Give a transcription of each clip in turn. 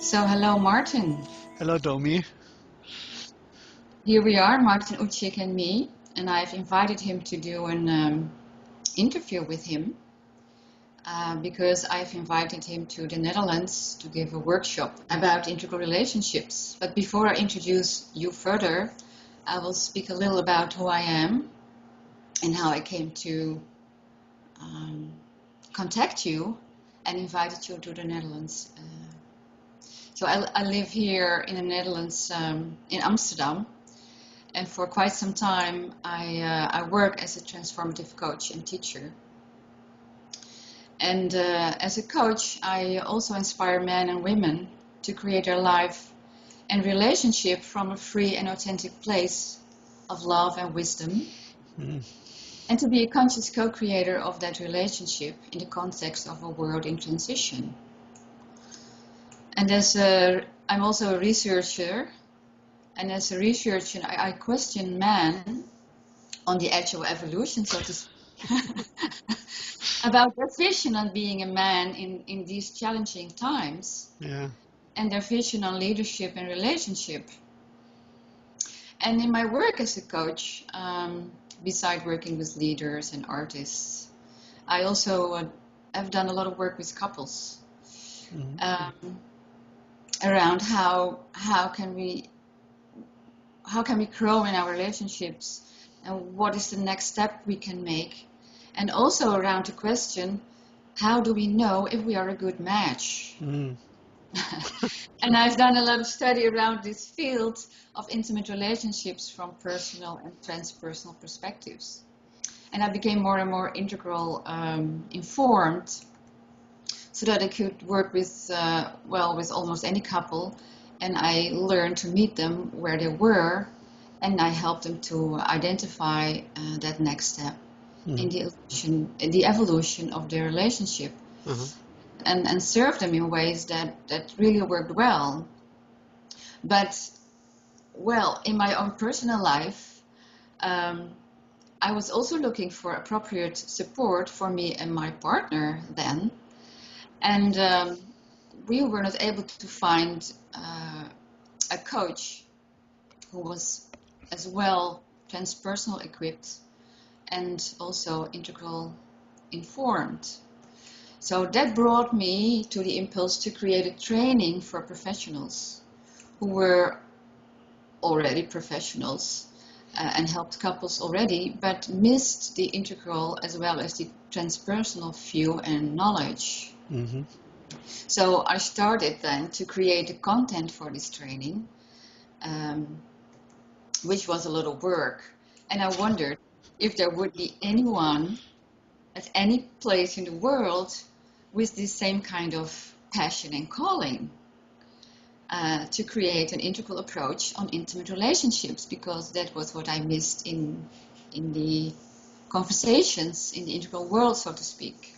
So, hello, Martin. Hello, Domi. Here we are, Martin, Ucik, and me, and I've invited him to do an interview with him because I've invited him to the Netherlands to give a workshop about integral relationships. But before I introduce you further, I will speak a little about who I am and how I came to contact you and invited you to the Netherlands. So I live here in the Netherlands, in Amsterdam. And for quite some time, I work as a transformative coach and teacher. And as a coach, I also inspire men and women to create their life and relationship from a free and authentic place of love and wisdom, and to be a conscious co-creator of that relationship in the context of a world in transition. And I'm also a researcher. And as a researcher, I question man on the edge of evolution, so to speak, about their vision on being a man in these challenging times, and their vision on leadership and relationship. And in my work as a coach, beside working with leaders and artists, I also have done a lot of work with couples around how can we grow in our relationships, and what is the next step we can make, and also around the question, how do we know if we are a good match? And I've done a lot of study around this field of intimate relationships from personal and transpersonal perspectives, and I became more and more integral informed, so that I could work with almost any couple. And I learned to meet them where they were, and I helped them to identify that next step in the evolution of their relationship, and serve them in ways that really worked well. But, in my own personal life, I was also looking for appropriate support for me and my partner then, and we were not able to find a coach who was as well transpersonal equipped and also integral informed. So that brought me to the impulse to create a training for professionals who were already professionals and helped couples already, but missed the integral as well as the transpersonal view and knowledge. So I started then to create the content for this training, which was a lot of work. And I wondered if there would be anyone at any place in the world with this same kind of passion and calling to create an integral approach on intimate relationships, because that was what I missed in the conversations in the integral world, so to speak.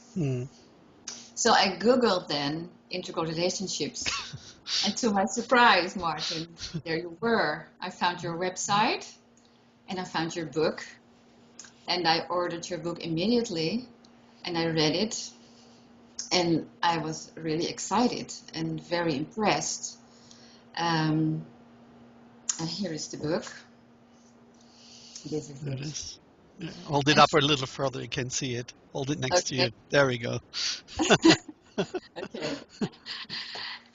So I Googled then integral relationships, and to my surprise, Martin, there you were. I found your website, and I found your book, and I ordered your book immediately, and I read it, and I was really excited and very impressed. And here is the book. This is There it. it is. Yeah. Hold it up a little further, you can see it. Hold it next to you. There we go. Okay.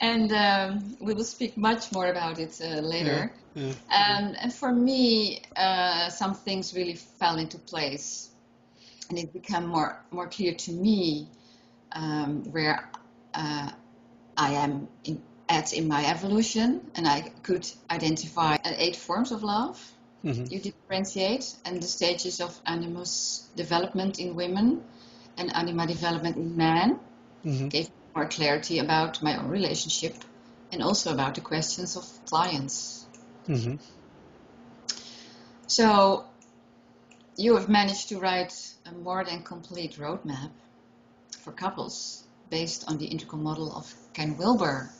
And we will speak much more about it later. And for me, some things really fell into place, and it became more clear to me where I am in my evolution, and I could identify 8 forms of love. You differentiate, and the stages of animus development in women and anima development in men gave more clarity about my own relationship, and also about the questions of clients. So you have managed to write a more than complete roadmap for couples based on the integral model of Ken Wilber.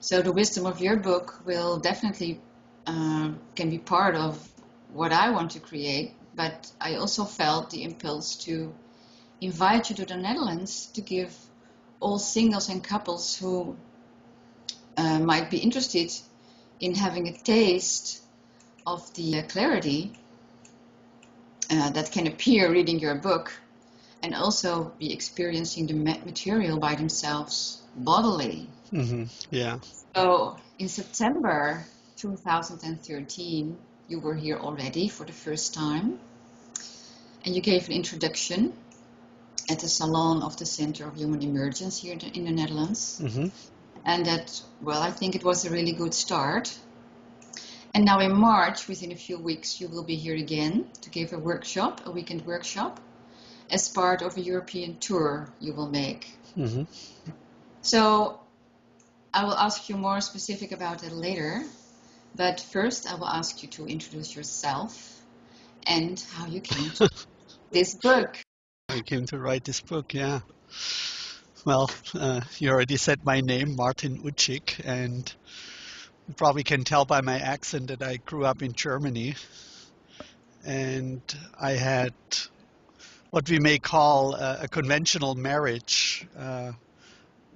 So the wisdom of your book will definitely can be part of what I want to create, but I also felt the impulse to invite you to the Netherlands to give all singles and couples who might be interested in having a taste of the clarity that can appear reading your book, and also be experiencing the material by themselves bodily. Yeah. So in September 2013, you were here already for the first time, and you gave an introduction at the Salon of the Center of Human Emergence here in the Netherlands. And that, well, I think it was a really good start. And now in March, within a few weeks, you will be here again to give a workshop, a weekend workshop, as part of a European tour you will make. So I will ask you more specific about it later, but first I will ask you to introduce yourself and how you came to this book. I came to write this book, yeah. Well, you already said my name, Martin Ucik, and you probably can tell by my accent that I grew up in Germany. And I had what we may call a conventional marriage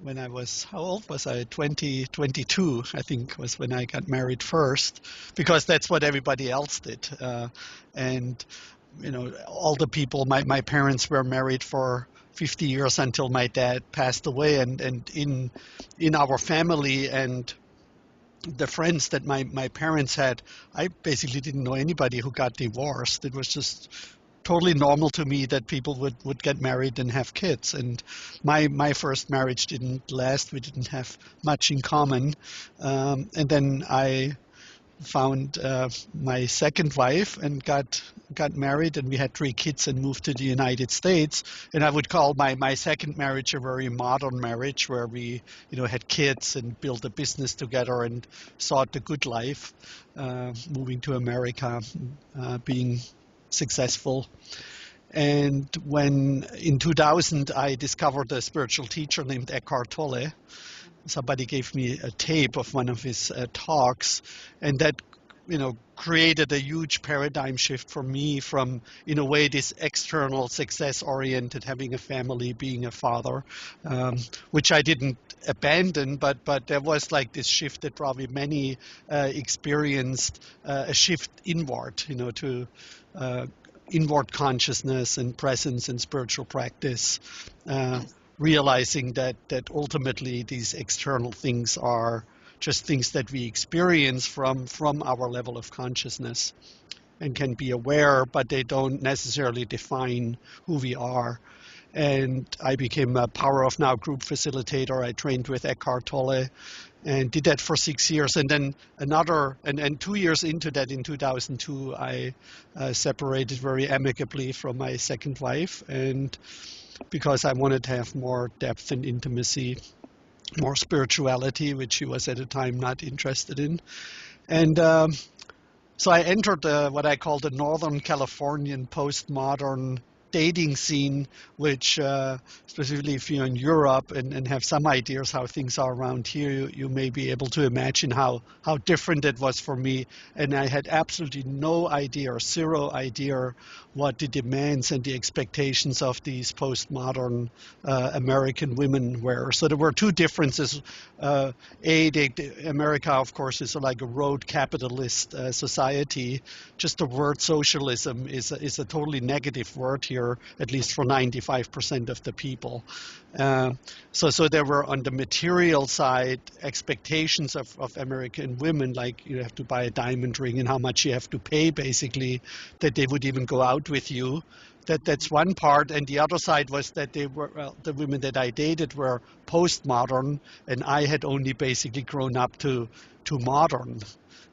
when I was, how old was I? 22, I think, was when I got married first, because that's what everybody else did. And, you know, all the people, my parents were married for 50 years until my dad passed away. And in our family and the friends that my parents had, I basically didn't know anybody who got divorced. It was just totally normal to me that people would get married and have kids. And my first marriage didn't last. We didn't have much in common. And then I found my second wife and got married, and we had 3 kids and moved to the United States. And I would call my second marriage a very modern marriage, where we had kids and built a business together and sought the good life, moving to America, being successful. And when in 2000 I discovered a spiritual teacher named Eckhart Tolle, somebody gave me a tape of one of his talks, and that created a huge paradigm shift for me from, in a way, this external success-oriented, having a family, being a father, which I didn't abandon, but there was like this shift that probably many experienced, a shift inward, to inward consciousness and presence and spiritual practice, realizing that ultimately these external things are just things that we experience from our level of consciousness and can be aware, but they don't necessarily define who we are. And I became a Power of Now group facilitator. I trained with Eckhart Tolle and did that for 6 years. And then and 2 years into that, in 2002, I separated very amicably from my second wife, and because I wanted to have more depth and intimacy, more spirituality, which she was at the time not interested in. And so I entered what I call the Northern Californian postmodern dating scene, which specifically if you're in Europe and have some ideas how things are around here, you may be able to imagine how different it was for me. And I had absolutely no idea, or zero idea, what the demands and the expectations of these postmodern American women were. So there were 2 differences. America, of course, is like a road capitalist society. Just the word socialism is a totally negative word here, at least for 95% of the people. So there were, on the material side, expectations of American women, like you have to buy a diamond ring and how much you have to pay, basically, that they would even go out with you. That's one part. And the other side was that they were, the women that I dated were postmodern, and I had only basically grown up to modern.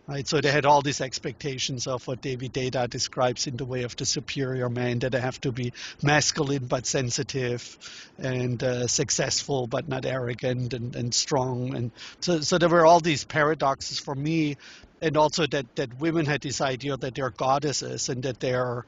Right, so they had all these expectations of what David Data describes in the way of the superior man, that I have to be masculine but sensitive, and successful but not arrogant, and strong. And so there were all these paradoxes for me, and also that women had this idea that they're goddesses and that they're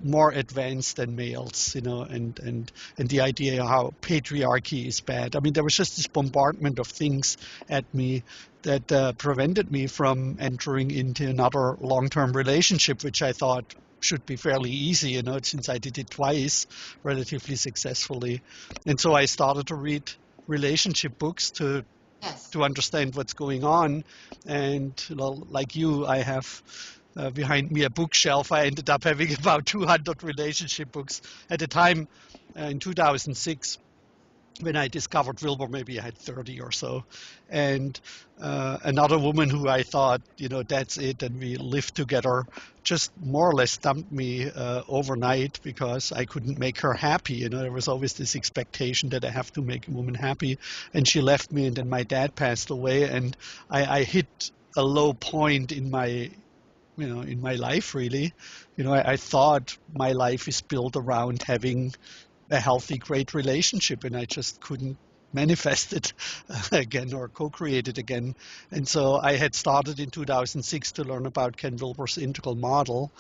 more advanced than males, and the idea how patriarchy is bad. I mean, there was just this bombardment of things at me that prevented me from entering into another long-term relationship, which I thought should be fairly easy, since I did it twice relatively successfully. And so I started to read relationship books to Yes. to understand what's going on. And like you, I have behind me a bookshelf. I ended up having about 200 relationship books at the time in 2006. When I discovered Wilbur, maybe I had 30 or so. And another woman who I thought, that's it, and we lived together, just more or less dumped me overnight because I couldn't make her happy. There was always this expectation that I have to make a woman happy. And she left me, and then my dad passed away, and I hit a low point in my life, really. I thought my life is built around having a healthy, great relationship, and I just couldn't manifest it again or co-create it again. And so I had started in 2006 to learn about Ken Wilber's integral model.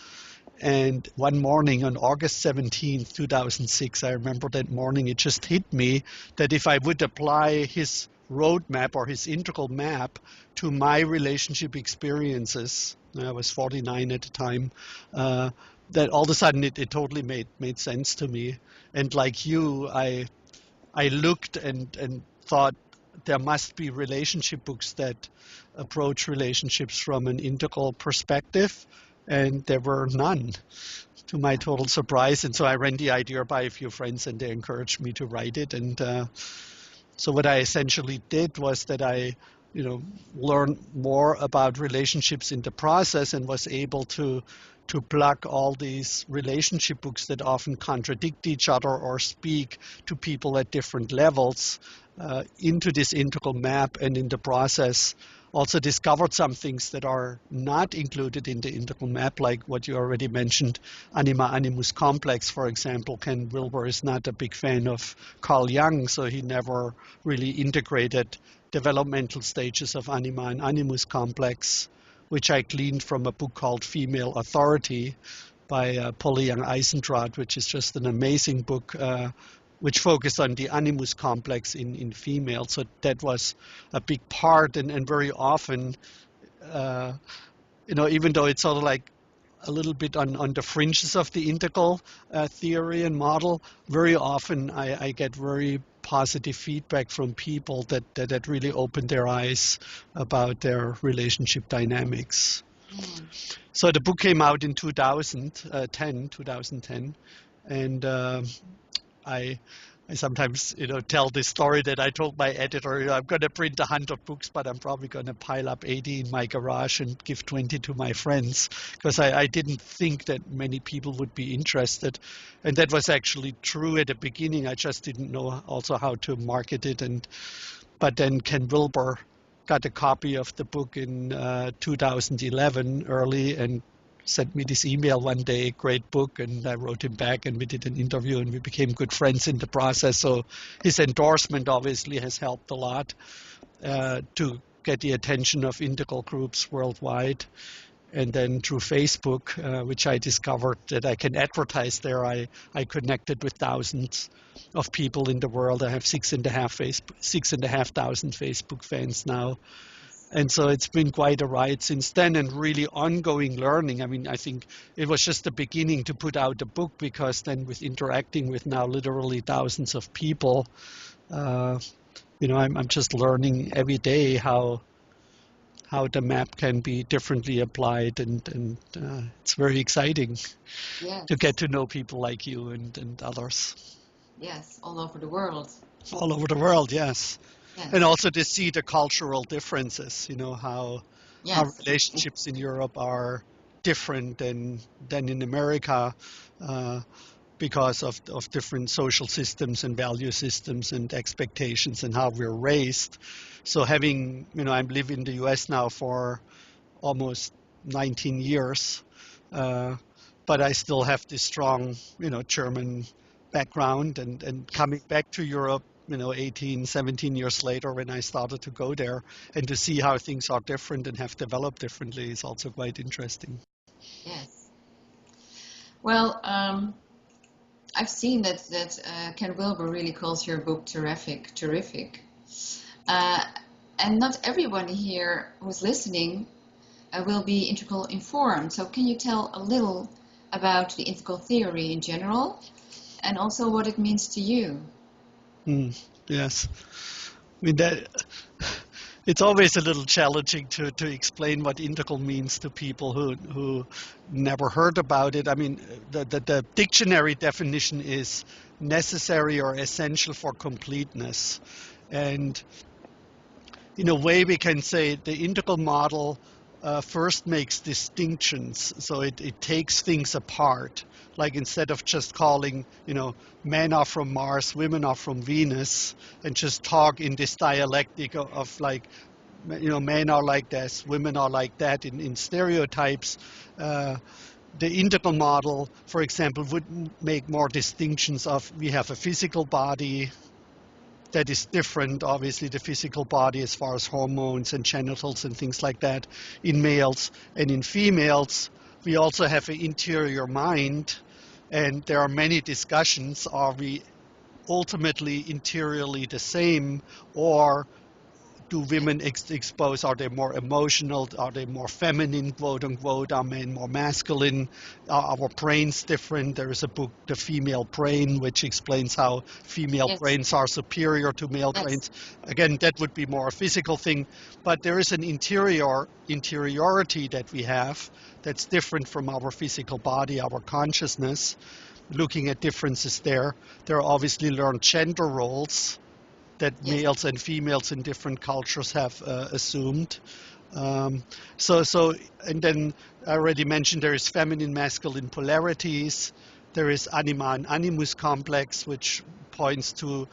And one morning on August 17th, 2006, I remember that morning, it just hit me that if I would apply his roadmap or his integral map to my relationship experiences, I was 49 at the time, that all of a sudden it totally made sense to me. And like you, I looked and thought there must be relationship books that approach relationships from an integral perspective, and there were none, to my total surprise. And so I ran the idea by a few friends, and they encouraged me to write it. And so what I essentially did was that I, learned more about relationships in the process and was able to plug all these relationship books that often contradict each other or speak to people at different levels into this integral map, and in the process also discovered some things that are not included in the integral map, like what you already mentioned, anima-animus complex, for example. Ken Wilber is not a big fan of Carl Jung, so he never really integrated developmental stages of anima and animus complex, which I gleaned from a book called Female Authority by Polly Young Eisendrath, which is just an amazing book which focused on the animus complex in females. So that was a big part, and very often, even though it's sort of like a little bit on the fringes of the integral theory and model, very often I get very positive feedback from people that really opened their eyes about their relationship dynamics. Mm. So the book came out in 2010, and I sometimes tell this story that I told my editor, I'm going to print 100 books, but I'm probably going to pile up 80 in my garage and give 20 to my friends, because I didn't think that many people would be interested. And that was actually true at the beginning. I just didn't know also how to market it. But then Ken Wilber got a copy of the book in 2011 early and sent me this email one day, great book, and I wrote him back, and we did an interview, and we became good friends in the process. So his endorsement obviously has helped a lot to get the attention of integral groups worldwide. And then through Facebook, which I discovered that I can advertise there, I connected with thousands of people in the world. I have 6,500 Facebook fans now. And so it's been quite a ride since then, and really ongoing learning. I mean, I think it was just the beginning to put out a book, because then with interacting with now literally thousands of people, I'm just learning every day how the map can be differently applied, and it's very exciting to Yes. get to know people like you and others Yes. All over the world. all over the world. Yes. And Yes. also to see the cultural differences, how Yes. relationships in Europe are different than in America, uh, because of different social systems and value systems and expectations and how we're raised. So having, I live in the US now for almost 19 years, uh, but I still have this strong, German background, and coming back to Europe, 18, 17 years later, when I started to go there, and to see how things are different and have developed differently is also quite interesting. Yes. Well, I've seen that Ken Wilber really calls your book terrific, terrific. Uh, and not everyone here who's listening will be integral informed. So can you tell a little about the integral theory in general, and also what it means to you? Mm, yes. I mean, It's always a little challenging to explain what integral means to people who never heard about it. I mean, the dictionary definition is necessary or essential for completeness. And in a way, we can say the integral model first makes distinctions. So it takes things apart. Like instead of just calling, men are from Mars, women are from Venus, and just talk in this dialectic of like, men are like this, women are like that in stereotypes. Uh, the integral model, for example, would make more distinctions of we have a physical body that is different, obviously, the physical body as far as hormones and genitals and things like that in males. And in females, we also have an interior mind. And there are many discussions. Are we ultimately interiorly the same, or do women expose? Are they more emotional? Are they more feminine, quote unquote? Are men more masculine? Are our brains different? There is a book, The Female Brain, which explains how female Yes, brains are superior to male yes, brains. Again, that would be more a physical thing, but there is an interiority that we have that's different from our physical body, our consciousness. Looking at differences there, there are obviously learned gender roles that yes, males and females in different cultures have assumed. So, and then I already mentioned there is feminine, masculine polarities. There is anima and animus complex, which points to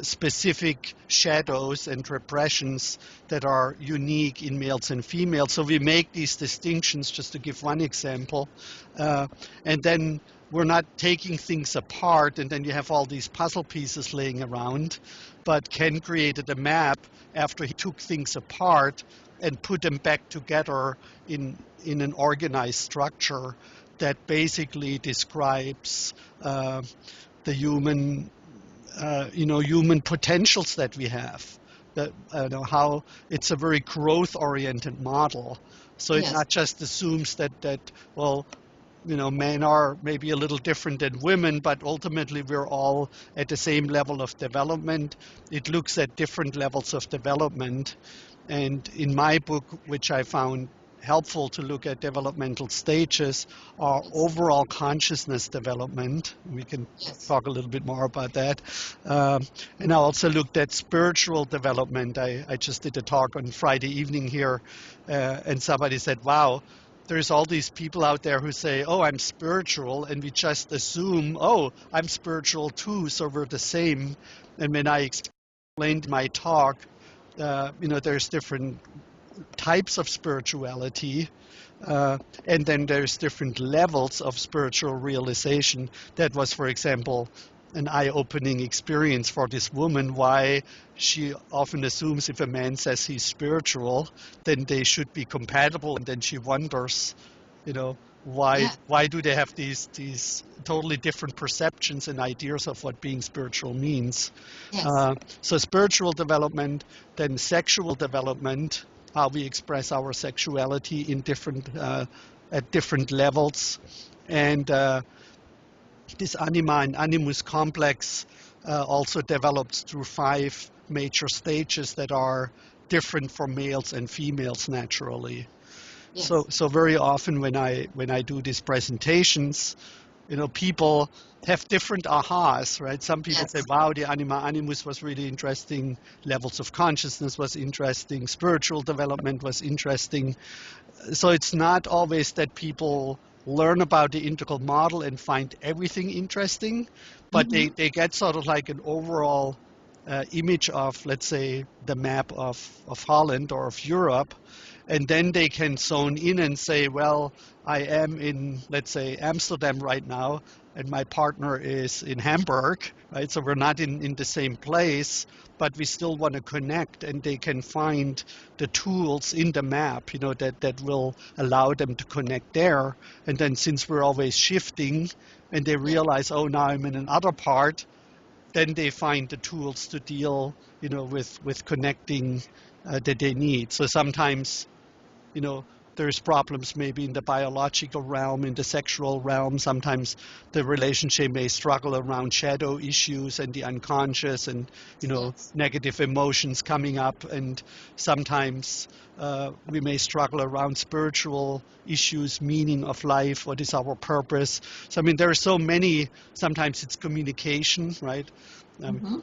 specific shadows and repressions that are unique in males and females. So we make these distinctions, just to give one example. Uh, and then we're not taking things apart, and then you have all these puzzle pieces laying around. But Ken created a map after he took things apart and put them back together in an organized structure that basically describes the human potentials that we have. That how it's a very growth-oriented model. So it yes, not just assumes that well, men are maybe a little different than women, but ultimately we're all at the same level of development. It looks at different levels of development. And in my book, which I found helpful to look at developmental stages, are yes, overall consciousness development. We can yes, talk a little bit more about that. Um, and I also looked at spiritual development. I just did a talk on Friday evening here, and somebody said, wow, there's all these people out there who say, oh, I'm spiritual, and we just assume, oh, I'm spiritual too, so we're the same. And when I explained my talk, there's different types of spirituality, uh, and then there's different levels of spiritual realization. That was, for example, an eye-opening experience for this woman, why she often assumes if a man says he's spiritual, then they should be compatible, and then she wonders, you know, why yeah, why do they have these totally different perceptions and ideas of what being spiritual means? yes, So spiritual development, then sexual development, how we express our sexuality in different at different levels, and this anima and animus complex also develops through 5 major stages that are different for males and females naturally. So yes, so very often when I do these presentations, people have different ahas, right? Some people say, yes, wow, the anima animus was really interesting, levels of consciousness was interesting, spiritual development was interesting. So it's not always that people learn about the integral model and find everything interesting, but mm-hmm. they get sort of like an overall image of, let's say, the map of Holland or of Europe, and then they can zone in and say, well, I am in, let's say, Amsterdam right now, and my partner is in Hamburg, right? So we're not in the same place, but we still want to connect, and they can find the tools in the map, that will allow them to connect there. And then since we're always shifting, and they Yeah, realize, oh, now I'm in another part, then they find the tools to deal, with connecting that they need. So sometimes, you know, there's problems maybe in the biological realm, in the sexual realm. Sometimes the relationship may struggle around shadow issues and the unconscious and, Yes. negative emotions coming up. And sometimes we may struggle around spiritual issues, meaning of life, what is our purpose. So, I mean, there are so many, sometimes it's communication, right?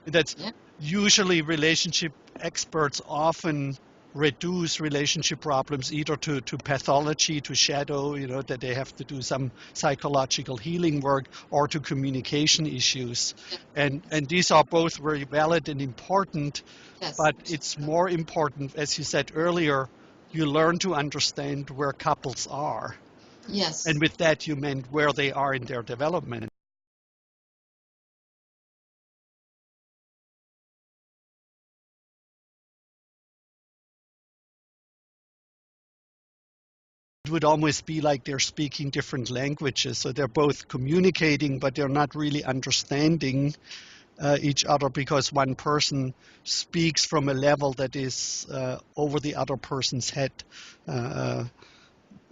That's Yeah. usually relationship experts often reduce relationship problems either to pathology, to shadow, that they have to do some psychological healing work, or to communication issues. Yeah. And these are both very valid and important, Yes. but it's more important, as you said earlier, you learn to understand where couples are. Yes. And with that, you meant where they are in their development. It would almost be like they're speaking different languages. So they're both communicating, but they're not really understanding each other, because one person speaks from a level that is over the other person's head. Uh,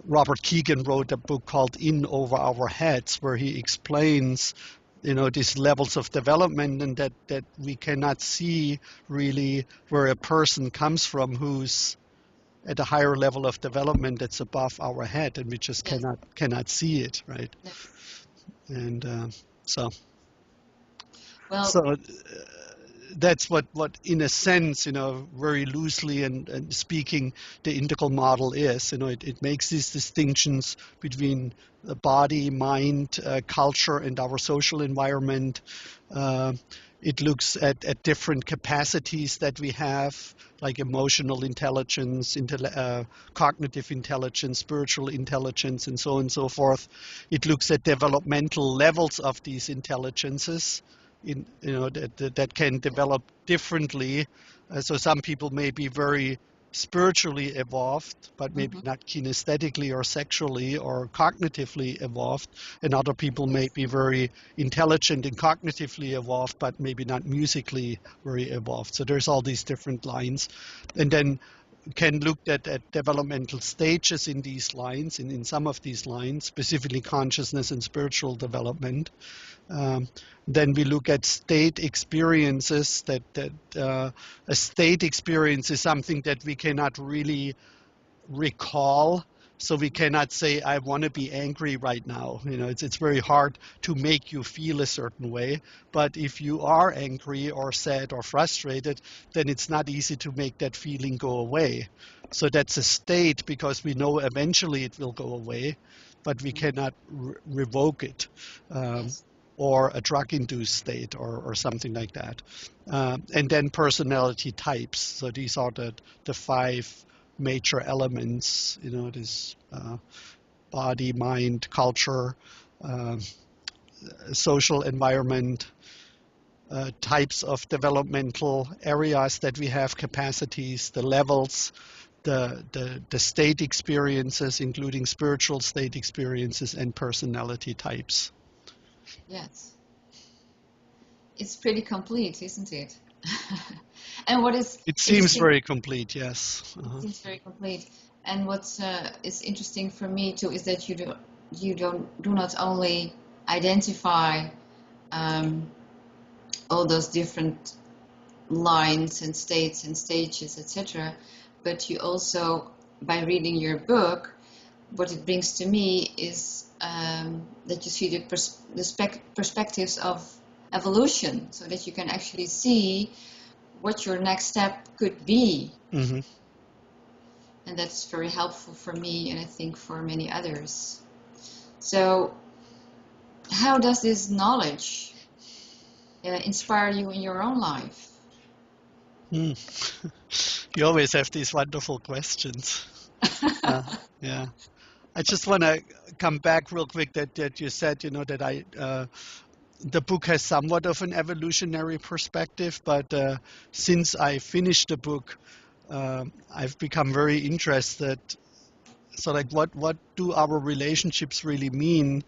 Robert Keegan wrote a book called In Over Our Heads, where he explains these levels of development, and that we cannot see really where a person comes from who's at a higher level of development that's above our head, and we just Yes. cannot see it, right? No. And so Well, so that's what in a sense, very loosely and speaking, the integral model is. It makes these distinctions between the body, mind, culture, and our social environment. Uh, it looks at different capacities that we have, like emotional intelligence, cognitive intelligence, spiritual intelligence, and so on and so forth. It looks at developmental levels of these intelligences, that can develop differently. So some people may be very spiritually evolved, but maybe mhm. not kinesthetically or sexually or cognitively evolved, and other people may Yes. be very intelligent and cognitively evolved, but maybe not musically very evolved. So there's all these different lines, and then can look at developmental stages in these lines, in some of these lines, specifically consciousness and spiritual development. Um, then we look at state experiences. A state experience is something that we cannot really recall. So we cannot say, I want to be angry right now. It's very hard to make you feel a certain way. But if you are angry or sad or frustrated, then it's not easy to make that feeling go away. So that's a state, because we know eventually it will go away, but we Mhm. cannot revoke it. Um, Yes. or a drug-induced state, or something like that. And then personality types. So these are the five major elements, this body, mind, culture, uh, social environment, types of developmental areas that we have, capacities, the levels, the state experiences, including spiritual state experiences, and personality types. Yes. It's pretty complete, isn't it? And what is It seems interesting, very complete, yes. it seems very complete. And what is interesting for me too is that you do not only identify um, all those different lines and states and stages, etc., but you also, by reading your book, what it brings to me is that you see the perspectives of evolution, so that you can actually see what your next step could be. Hmm. And that's very helpful for me, and I think for many others. So, how does this knowledge inspire you in your own life? Mm. You always have these wonderful questions. Uh, yeah. I just want to come back real quick that you said, that the book has somewhat of an evolutionary perspective, but since I finished the book, I've become very interested. So, like, what do our relationships really mean?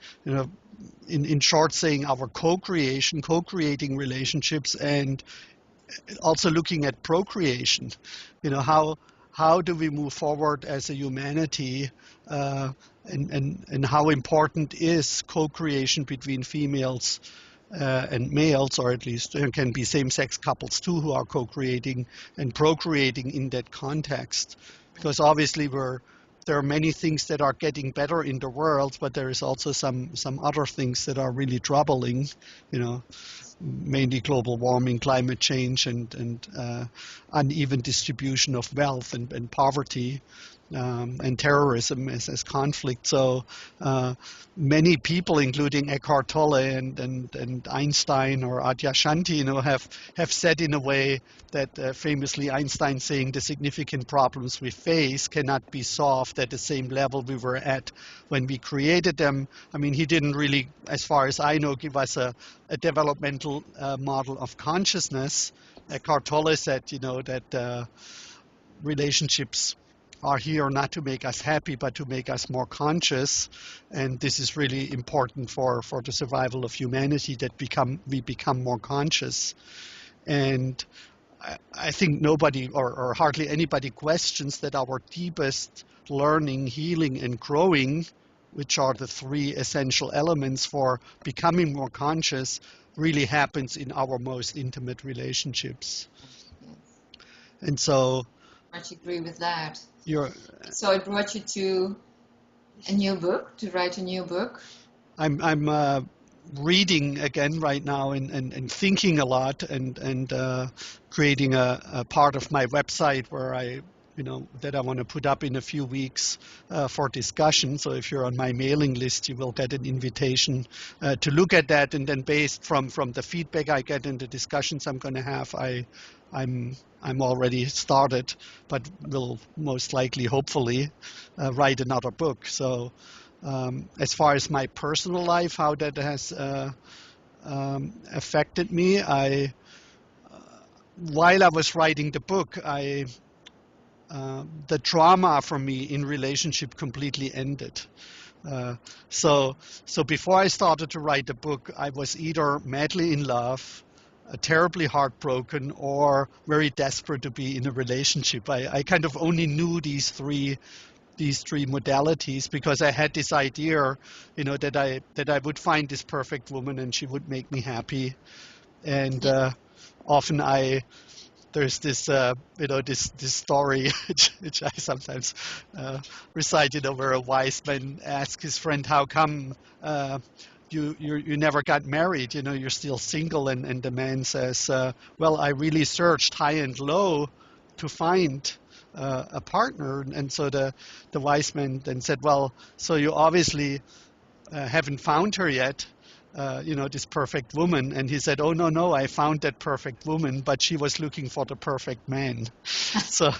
In short, saying our co-creating relationships, and also looking at procreation. How how do we move forward as a humanity, and how important is co-creation between females and males, or at least there can be same-sex couples too who are co-creating and procreating in that context. Because obviously there are many things that are getting better in the world, but there is also some other things that are really troubling, mainly global warming, climate change, and uneven distribution of wealth and poverty. And terrorism as conflict. So many people, including Eckhart Tolle and Einstein or Adyashanti, have said in a way that famously Einstein saying the significant problems we face cannot be solved at the same level we were at when we created them. I mean, he didn't really, as far as I know, give us a developmental model of consciousness. Eckhart Tolle said, that relationships are here not to make us happy, but to make us more conscious. And this is really important for the survival of humanity, that we become more conscious. And I think nobody or hardly anybody questions that our deepest learning, healing, and growing, which are the three essential elements for becoming more conscious, really happens in our most intimate relationships. Yes. And so Much agree with that. you're So it brought you to a new book, to write a new book. I'm reading again right now and thinking a lot and creating a part of my website where that I want to put up in a few weeks for discussion. So if you're on my mailing list, you will get an invitation to look at that, and then based from the feedback I get and the discussions I'm going to have, I'm already started, but will most likely, hopefully, write another book. So. As far as my personal life, how that has affected me, while I was writing the book, the drama for me in relationship completely ended. So before I started to write the book, I was either madly in love, terribly heartbroken, or very desperate to be in a relationship. I kind of only knew these three modalities because I had this idea, that I would find this perfect woman and she would make me happy. And often there's this this story which I sometimes recite, where a wise man asks his friend, how come you never got married, you're still single, and the man says, well, I really searched high and low to find a partner. And so the wise man then said, well, so you obviously haven't found her yet, this perfect woman. And he said, oh, no, I found that perfect woman, but she was looking for the perfect man. So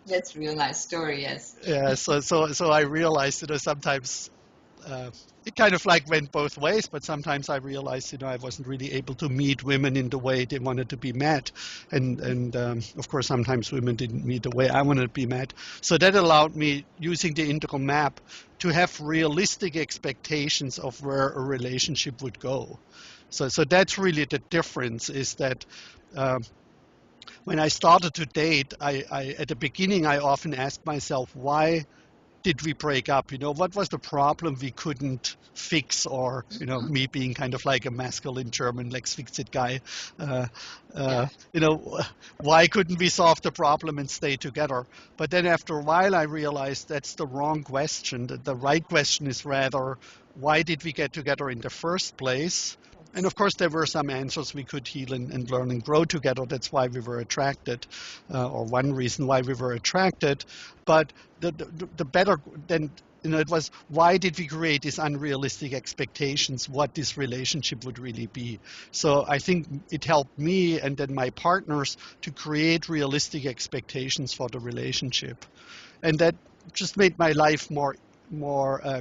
That's a real nice story, yes. yeah, so I realized, sometimes it kind of like went both ways, but sometimes I realized, I wasn't really able to meet women in the way they wanted to be met. And of course, sometimes women didn't meet the way I wanted to be met. So that allowed me, using the integral map, to have realistic expectations of where a relationship would go. So that's really the difference, is that when I started to date, I at the beginning, I often asked myself, why did we break up? What was the problem we couldn't fix? Or, me being kind of like a masculine German Lex Fix-It guy, Yeah. why couldn't we solve the problem and stay together? But then after a while, I realized that's the wrong question. The right question is rather, why did we get together in the first place? And of course, there were some answers we could heal and learn and grow together. That's why we were attracted, or one reason why we were attracted. But the better than, it was, why did we create these unrealistic expectations, what this relationship would really be? So I think it helped me and then my partners to create realistic expectations for the relationship. And that just made my life more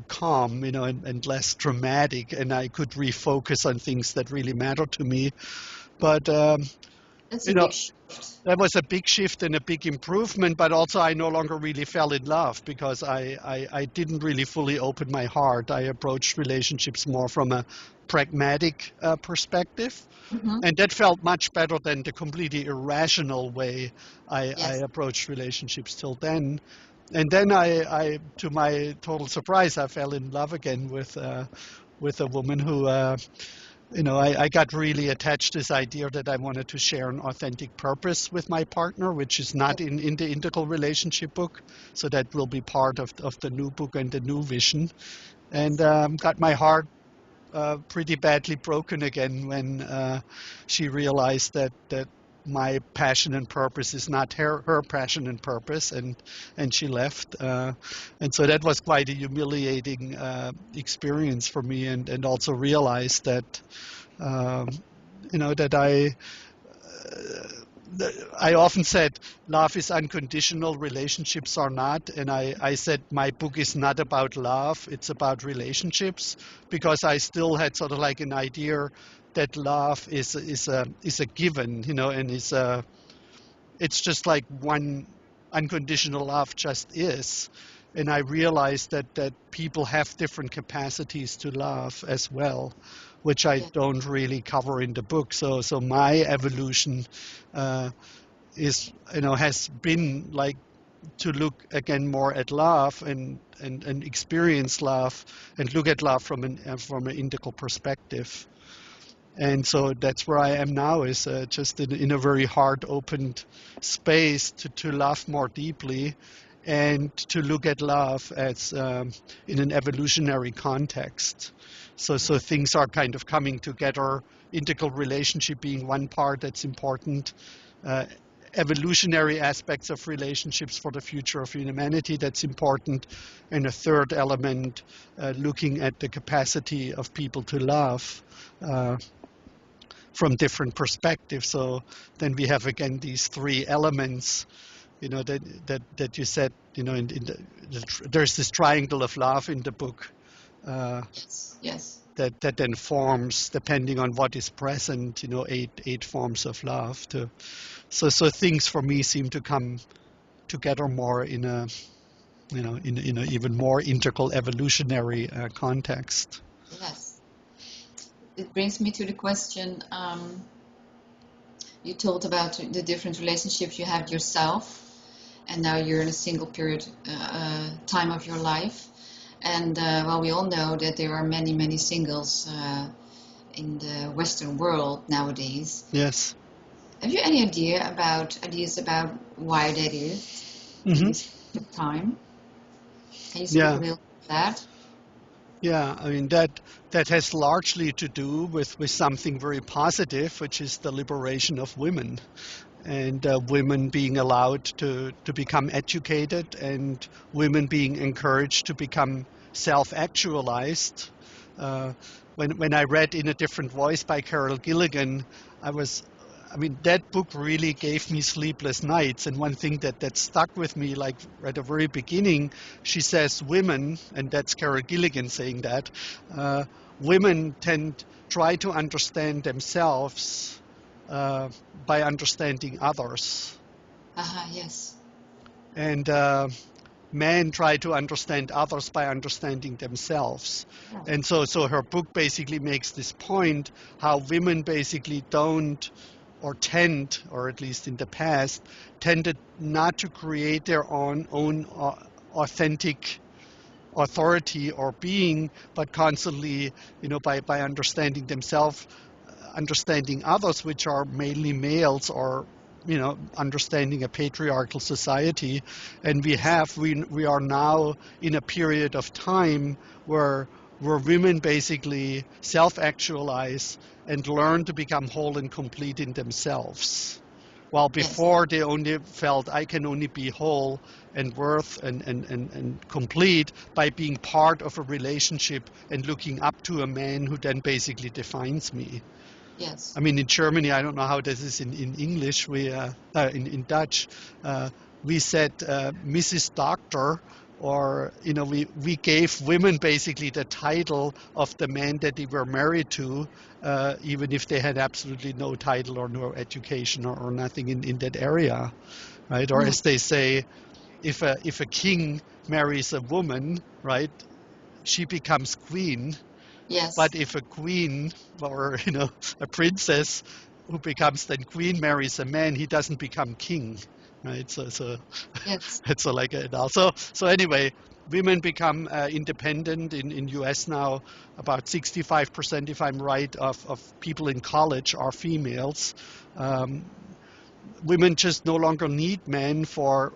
calm, and less dramatic, and I could refocus on things that really matter to me. But That's You a know, big shift. that was a big shift and a big improvement, but also I no longer really fell in love because I didn't really fully open my heart. I approached relationships more from a pragmatic perspective. Hmm. And that felt much better than the completely irrational way I Yes. approached relationships till then. And then to my total surprise, I fell in love again with a woman who I got really attached to this idea that I wanted to share an authentic purpose with my partner, which is not in the integral relationship book. So that will be part of the new book and the new vision. And Yes. got my heart pretty badly broken again when she realized that my passion and purpose is not her passion and purpose, and she left. And so that was quite a humiliating experience for me, and also realized that um, that I often said love is unconditional, relationships are not. And I said my book is not about love, it's about relationships, because I still had sort of like an idea that love is a given, and it's just like one unconditional love just is. And I realized that people have different capacities to love as well, which I Yeah. don't really cover in the book. So my evolution uh, is has been like to look again more at love and experience love and look at love from an integral perspective. And so that's where I am now, is just in a very heart opened space to love more deeply and to look at love as in an evolutionary context. So Yes. things are kind of coming together, integral relationship being one part that's important, uh, evolutionary aspects of relationships for the future of humanity that's important, and a third element, looking at the capacity of people to love. Uh, from different perspectives. So then we have again these three elements, that you said, there's this triangle of love in the book, uh, Yes. Yes. that then forms, depending on what is present, eight forms of love. So things for me seem to come together more in a in a even more integral evolutionary context. Yes. It brings me to the question you told about the different relationships you had yourself, and now you're in a single period time of your life. And well, we all know that there are many, many singles in the Western world nowadays. Yes. Have you any ideas about why that is in Hmm. this time? Can you speak a Yeah. little about that? Yeah, I mean that has largely to do with something very positive, which is the liberation of women, and women being allowed to become educated, and women being encouraged to become self-actualized. Uh, when I read In a Different Voice by Carol Gilligan, I was I mean, that book really gave me sleepless nights. And one thing that stuck with me, like at the very beginning, she says women, and that's Carol Gilligan saying that, uh, women try to understand themselves uh, by understanding others. Yes. And men try to understand others by understanding themselves. Yeah. And so her book basically makes this point, how women basically don't, or tend, or at least in the past, tended not to create their own authentic authority or being, but constantly, by understanding themselves, understanding others, which are mainly males, or understanding a patriarchal society. And Yes. we are now in a period of time where women basically self-actualize and learn to become whole and complete in themselves, while Yes. before they only felt I can only be whole and worth and complete by being part of a relationship and looking up to a man who then basically defines me. Yes. I mean, in Germany, I don't know how this is in English. In Dutch, we said Mrs. Doctor or we gave women basically the title of the man that they were married to, even if they had absolutely no title or no education or nothing in that area, right? Or Mm. as they say, if a king marries a woman, right, she becomes queen. Yes. But if a queen or a princess who becomes then queen marries a man, he doesn't become king, right? So Yes. it's like so anyway, women become independent in US now. About 65%, if I'm right, of people in college are females. Um, Women just no longer need men for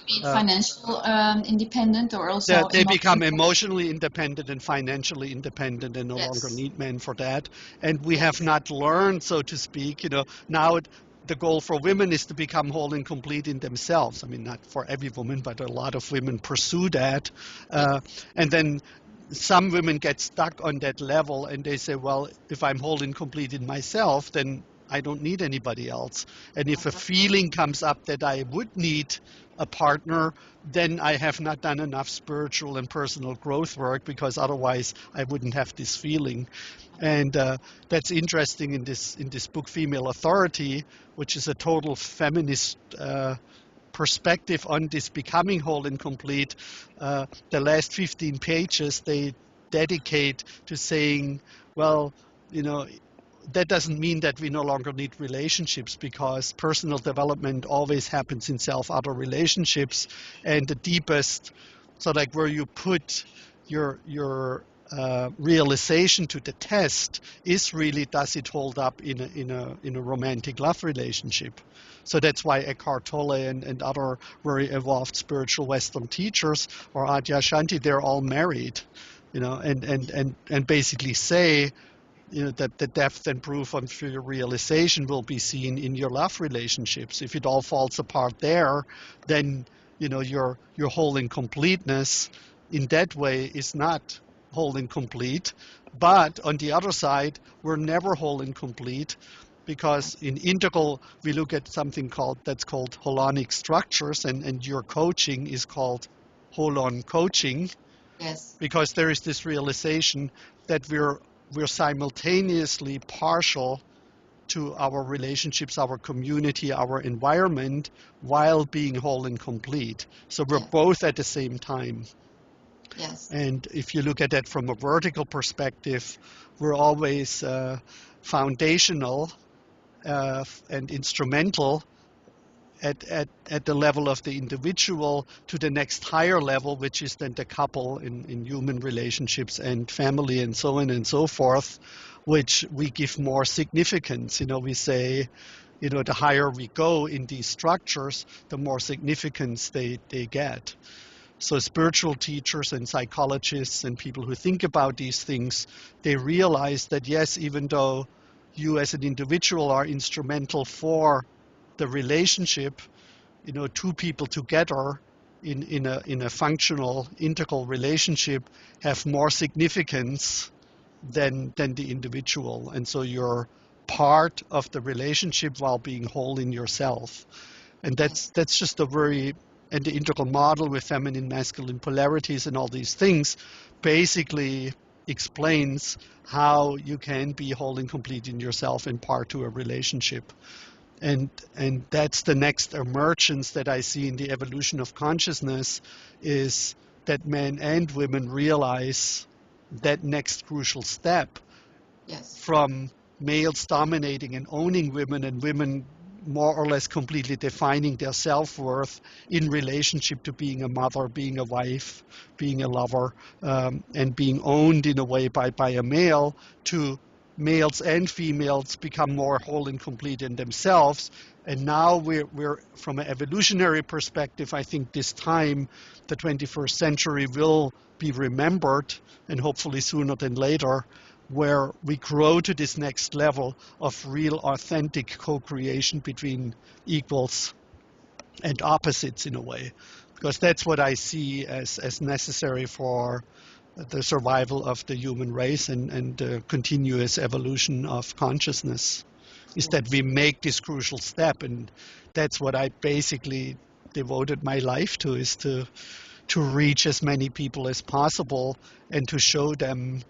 Being uh, financial independent or also they become emotional. emotionally independent and financially independent and no longer Yes. need men for that. And we have Yes. not learned, so to speak, now the goal for women is to become whole and complete in themselves. I mean, not for every woman, but a lot of women pursue that. Uh, Yes. and then some women get stuck on that level and they say, well, if I'm whole and complete in myself, then I don't need anybody else. And if a feeling comes up that I would need a partner, then I have not done enough spiritual and personal growth work, because otherwise I wouldn't have this feeling. And that's interesting in this book, Female Authority, which is a total feminist perspective on this becoming whole and complete. The last 15 pages they dedicate to saying, well, you know, that doesn't mean that we no longer need relationships, because personal development always happens in self-other relationships, and the deepest, so like where you put your realization to the test is really, does it hold up in a romantic love relationship? So that's why Eckhart Tolle and other very evolved spiritual Western teachers, or Adyashanti, they're all married, and basically say, that the depth and proof of your realization will be seen in your love relationships. If it all falls apart there, then your whole in completeness in that way is not whole and complete. But on the other side, we're never whole and complete, because in integral we look at something that's called holonic structures, and your coaching is called holon coaching, Yes. because there is this realization that we're simultaneously partial to our relationships, our community, our environment, while being whole and complete. So we're Yes. both at the same time. Yes. And if you look at that from a vertical perspective, we're always foundational and instrumental at the level of the individual to the next higher level, which is then the couple in human relationships and family and so on and so forth, which we give more significance. We say, the higher we go in these structures, the more significance they get. So spiritual teachers and psychologists and people who think about these things, they realize that yes, even though you as an individual are instrumental for the relationship, two people together in a functional integral relationship have more significance than the individual, and so you're part of the relationship while being whole in yourself. And Yes. that's just a very, and the integral model with feminine masculine polarities and all these things basically explains how you can be whole and complete in yourself and part to a relationship. And that's the next emergence that I see in the evolution of consciousness, is that men and women realize that next crucial step Yes. from males dominating and owning women, and women more or less completely defining their self-worth in relationship to being a mother, being a wife, being a lover, and being owned in a way by a male, to males and females become more whole and complete in themselves. And now we're from an evolutionary perspective, I think this time, the 21st century, will be remembered, and hopefully sooner than later, where we grow to this next level of real authentic co-creation between equals and opposites in a way, because that's what I see as necessary for the survival of the human race and the continuous evolution of consciousness, is that we make this crucial step. And that's what I basically devoted my life to, is to to reach as many people as possible and to show them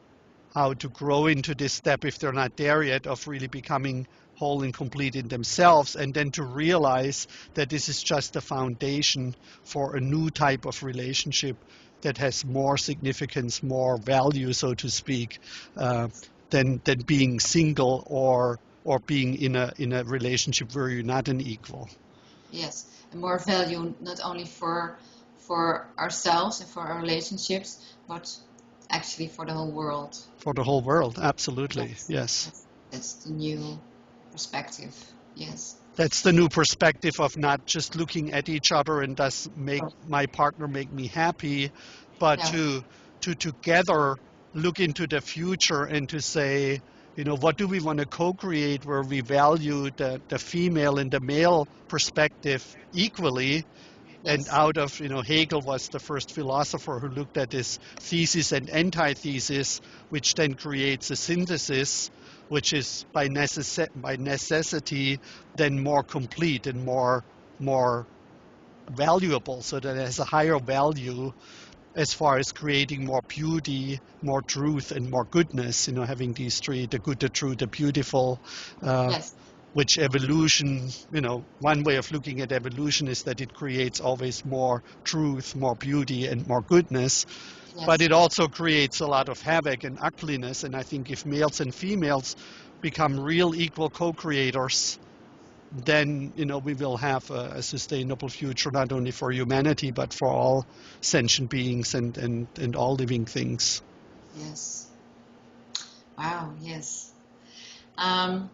how to grow into this step if they're not there yet of really becoming whole and complete in themselves, and then to realize that this is just a foundation for a new type of relationship that has more significance, more value, so to speak, uh, than being single or being in a relationship where you're not an equal. Yes, and more value not only for ourselves and for our relationships, but actually for the whole world. For the whole world, absolutely, Yes, yes. that's the new perspective. Yes. That's the new perspective of not just looking at each other and does make Oh, my partner make me happy, but no. to together look into the future and to say, what do we want to co-create where we value the female and the male perspective equally. And Yes. out of, Hegel was the first philosopher who looked at this thesis and antithesis, which then creates a synthesis, which is by necessity then more complete and more valuable, so that it has a higher value as far as creating more beauty, more truth, and more goodness. Having these three: the good, the true, the beautiful. Uh, Yes. which evolution, one way of looking at evolution is that it creates always more truth, more beauty, and more goodness. But Yes. it also creates a lot of havoc and ugliness. And I think if males and females become real equal co-creators, then we will have a sustainable future not only for humanity but for all sentient beings and all living things. Yes. Wow. Yes. Um,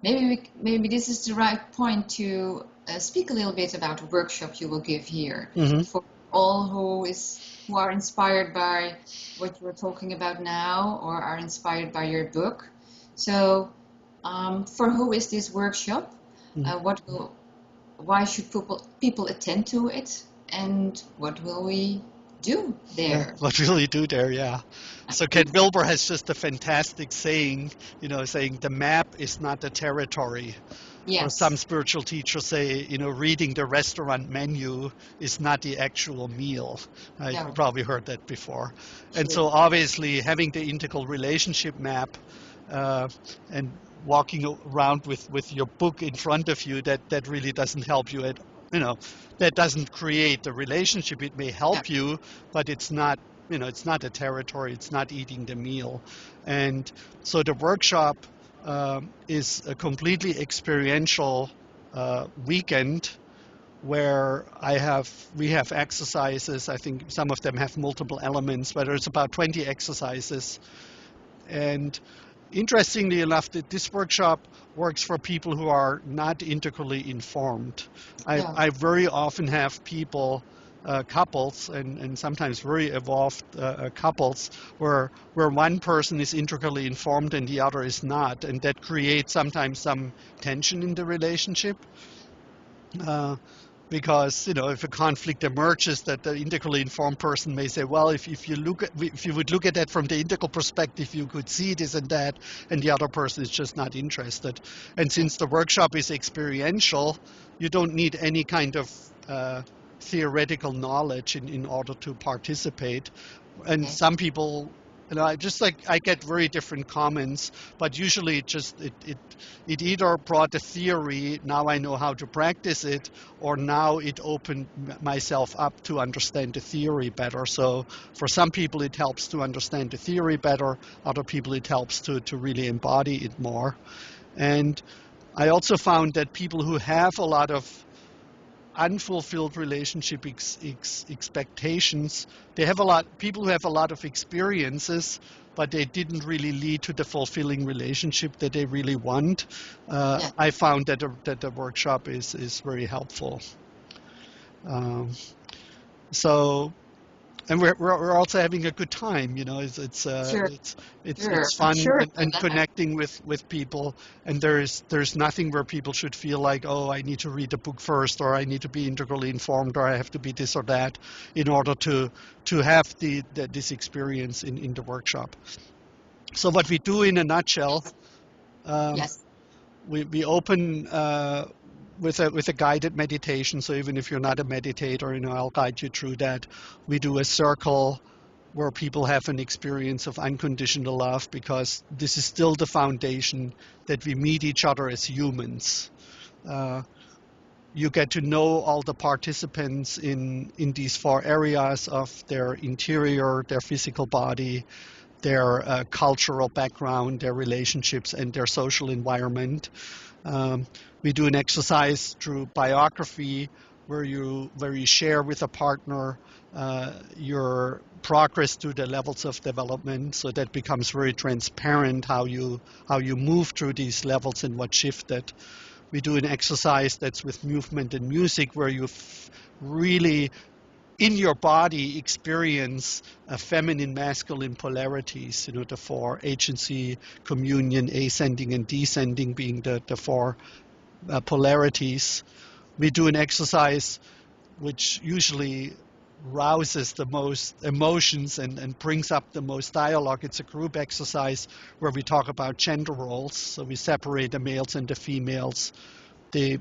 maybe this is the right point to speak a little bit about a workshop you will give here Mm-hmm. for all who are inspired by what you're talking about now or are inspired by your book. So, for who is this workshop? Mm-hmm. What will why should people attend to it, and what will we do Yeah, there? what will you do there? Yeah. So Ken Wilber has just a fantastic saying, saying the map is not the territory. Or some Yes. spiritual teachers say, reading the restaurant menu is not the actual meal. You No. probably heard that before. And Sure. so obviously having the integral relationship map uh, and walking around with your book in front of you, that really doesn't help you you know, that doesn't create the relationship. It may No. help you, but it's not a territory. It's not eating the meal. And so the workshop is a completely experiential weekend where we have exercises. I think some of them have multiple elements, but there's about 20 exercises. And interestingly enough, this workshop works for people who are not integrally informed. No. I very often have people, couples, and sometimes very evolved couples, where one person is integrally informed and the other is not, and that creates sometimes some tension in the relationship. Uh, because if a conflict emerges, that the integrally informed person may say, well, if you would look at that from the integral perspective, you could see this and that, and the other person is just not interested. And Yes. since the workshop is experiential, you don't need any kind of theoretical knowledge in order to participate. And Okay. some people, I get very different comments, but usually it either brought a theory, now I know how to practice it, or now it opened myself up to understand the theory better. So for some people it helps to understand the theory better, other people it helps to really embody it more. And I also found that people who have a lot of unfulfilled relationship expectations, they have a lot people who have a lot of experiences, but they didn't really lead to the fulfilling relationship that they really want. Yes. I found that the workshop is very helpful. um, so and we're also having a good time. Sure. Sure. It's I'm fun sure and of that. connecting with people. And there's nothing where people should feel like, oh, I need to read the book first, or I need to be integrally informed, or I have to be this or that in order to have this experience in the workshop. So what we do in a nutshell, Yes. um, Yes. we open with a guided meditation. So even if you're not a meditator, I'll guide you through that. We do a circle where people have an experience of unconditional love, because this is still the foundation that we meet each other as humans. You get to know all the participants in these four areas of their interior, their physical body, their cultural background, their relationships, and their social environment. We do an exercise through biography where you share with a partner your progress through the levels of development, so that becomes very transparent how you move through these levels and what shifted. We do an exercise that's with movement and music, where you really in your body experience feminine, masculine polarities, the four: agency, communion, ascending, and descending being the four polarities. We do an exercise which usually rouses the most emotions and brings up the most dialogue. It's a group exercise where we talk about gender roles. So we separate the males and the females. They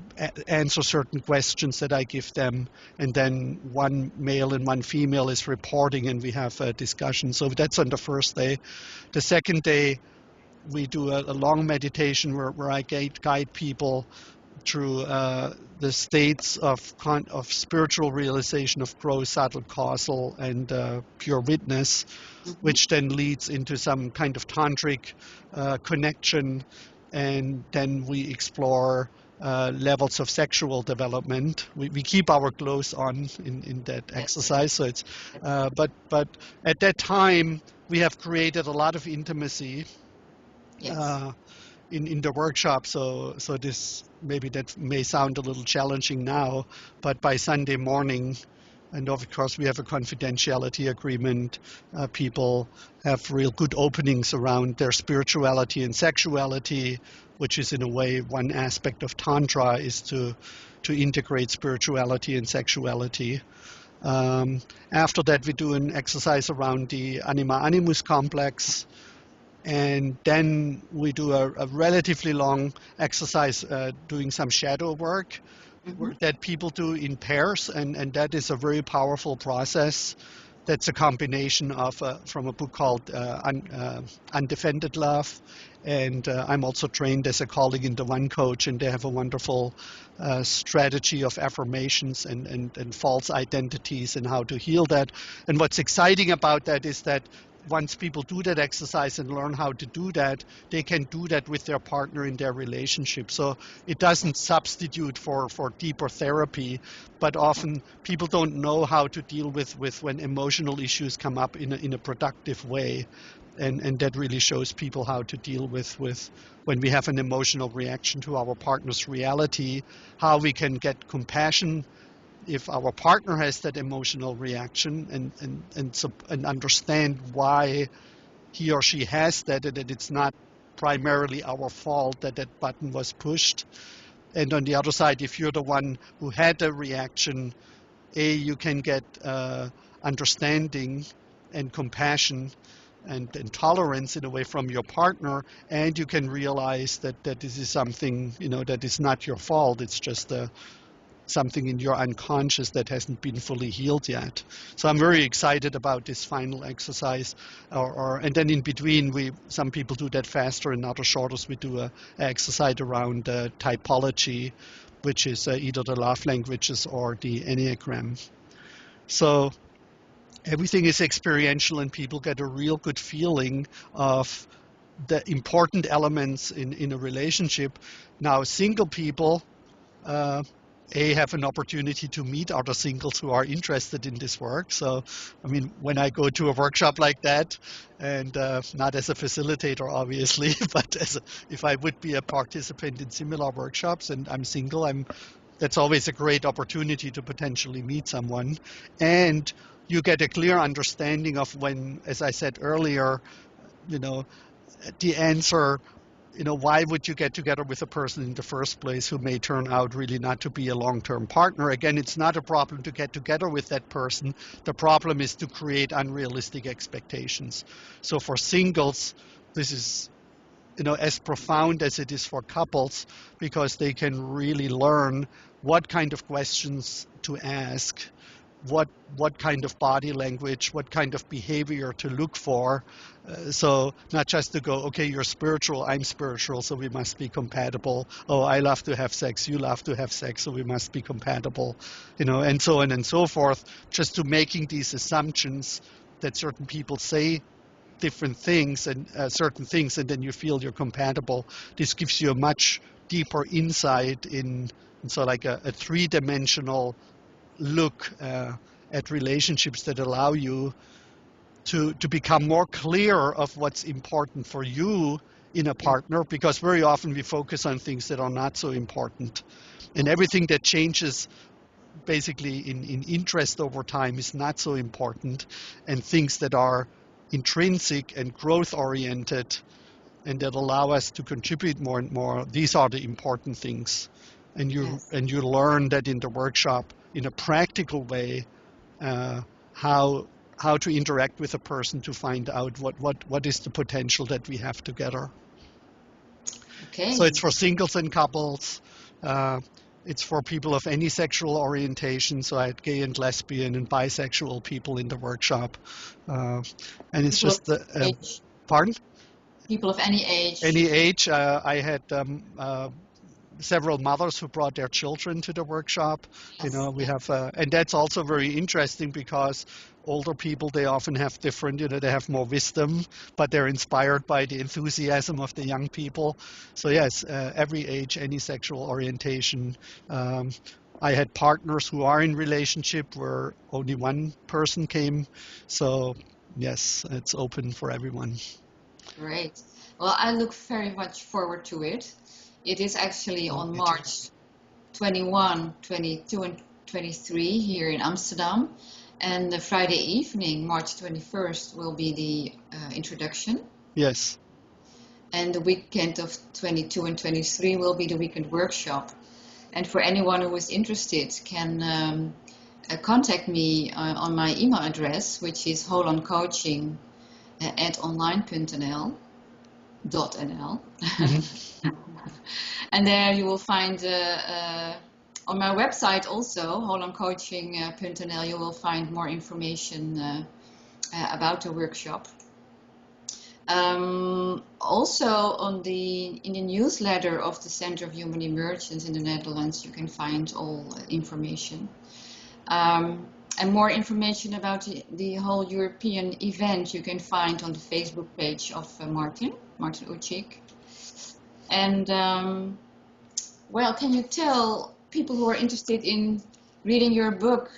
answer certain questions that I give them, and then one male and one female is reporting, and we have a discussion. So that's on the first day. The second day, we do a long meditation where I guide people through the states of spiritual realization of growth, subtle, causal, and pure witness, which then leads into some kind of tantric connection, and then we explore levels of sexual development. We keep our clothes on in that exercise. So it's but at that time we have created a lot of intimacy. Yes. In the workshop, so this maybe that may sound a little challenging now, but by Sunday morning, and of course we have a confidentiality agreement, people have real good openings around their spirituality and sexuality, which is in a way one aspect of Tantra, is to integrate spirituality and sexuality. After that, we do an exercise around the anima animus complex. And then we do a relatively long exercise doing some shadow work that people do in pairs, and that is a very powerful process. That's a combination of from a book called Undefended Love, and I'm also trained as a colleague in the One Coach, and they have a wonderful strategy of affirmations and false identities and how to heal that. And what's exciting about that is that once people do that exercise and learn how to do that, they can do that with their partner in their relationship. So it doesn't substitute for deeper therapy, but often people don't know how to deal with when emotional issues come up in a productive way. And that really shows people how to deal with when we have an emotional reaction to our partner's reality, how we can get compassion if our partner has that emotional reaction, and understand why he or she has that, and that it's not primarily our fault that button was pushed. And on the other side, if you're the one who had a reaction, you can get understanding and compassion and tolerance in a way from your partner, and you can realize that this is something that is not your fault. It's just something in your unconscious that hasn't been fully healed yet. So I'm very excited about this final exercise. And then in between, some people do that faster and others shorter. We do an exercise around typology, which is either the love languages or the Enneagram. So everything is experiential, and people get a real good feeling of the important elements in a relationship. Now, single people have an opportunity to meet other singles who are interested in this work. So, I mean, when I go to a workshop like that, and not as a facilitator, obviously, but if I would be a participant in similar workshops and I'm single, that's always a great opportunity to potentially meet someone. And you get a clear understanding of when, as I said earlier, the answer, why would you get together with a person in the first place who may turn out really not to be a long-term partner? Again, it's not a problem to get together with that person. The problem is to create unrealistic expectations. So for singles, this is as profound as it is for couples, because they can really learn what kind of questions to ask, what kind of body language, what kind of behavior to look for. So not just to go, okay, you're spiritual, I'm spiritual, so we must be compatible. Oh, I love to have sex, you love to have sex, so we must be compatible, and so on and so forth. Just to making these assumptions that certain people say different things and certain things, and then you feel you're compatible. This gives you a much deeper insight in so like a three-dimensional look at relationships that allow you to become more clear of what's important for you in a Yeah. partner, because very often we focus on things that are not so important, and everything that changes basically in interest over time is not so important, and things that are intrinsic and growth oriented and that allow us to contribute more and more, these are the important things. And Yes. you learn that in the workshop in a practical way, uh, how to interact with a person to find out what is the potential that we have together. So Okay. it's for singles and couples. Uh, it's for people of any sexual orientation. So I had gay and lesbian and bisexual people in the workshop, and it's People of just the age. pardon. People of any age. Any age. I had several mothers who brought their children to the workshop. Yes. We have, and that's also very interesting because older people, they often have different, they have more wisdom, but they're inspired by the enthusiasm of the young people. So yes, every age, any sexual orientation. Um, I had partners who are in relationship where only one person came. So yes, it's open for everyone. Great. Well, I look very much forward to it. It is actually Oh, on me too. March 21, 22, and 23 here in Amsterdam. And the Friday evening, March 21st, will be the introduction. Yes. And the weekend of 22 and 23 will be the weekend workshop. And for anyone who is interested, can contact me on my email address, which is hollandcoaching@online.nl. .nl. Mhm. And there you will find on my website also, hollandcoaching.nl, you will find more information about the workshop. Also in the newsletter of the Center of Human Emergence in the Netherlands, you can find all information. And more information about the whole European event you can find on the Facebook page of Martin Ucik. And well, can you tell people who are interested in reading your book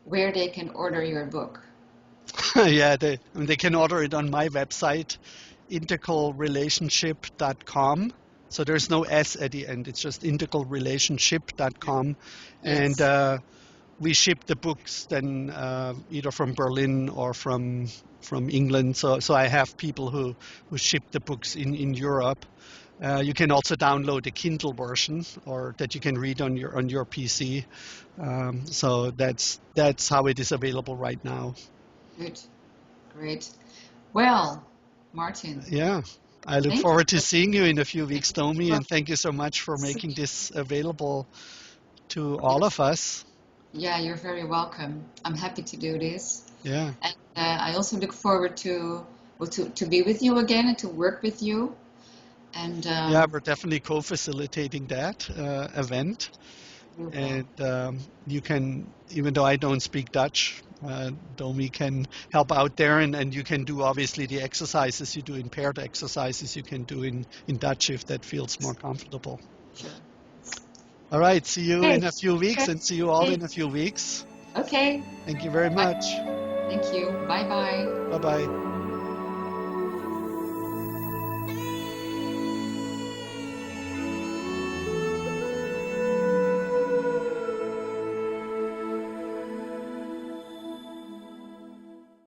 where they can order your book? Yeah, they can order it on my website, integralrelationship.com. So there's no S at the end. It's just integralrelationship.com. And Yes. we ship the books then either from Berlin or from England. So I have people who ship the books in Europe. You can also download a Kindle version, or that you can read on your PC. So that's how it is available right now. Good. Great. Well, Martin, Yeah, I look thank you. forward to seeing you in a few weeks, Domi, For, and thank you so much for making this available to yeah, all of us. yeah, you're very welcome. I'm happy to do this. Yeah, And I also look forward to to be with you again and to work with you. And yeah, we're definitely co-facilitating that event. you will. And you can, even though I don't speak Dutch, Domi can help out there, and you can do obviously the exercises you do in paired exercises you can do in Dutch if that feels more comfortable. Sure. All right, see you Okay. in a few weeks, Okay. and see you all Okay. in a few weeks. Okay. Thank you very Bye. much. Thank you. Bye bye. Bye bye.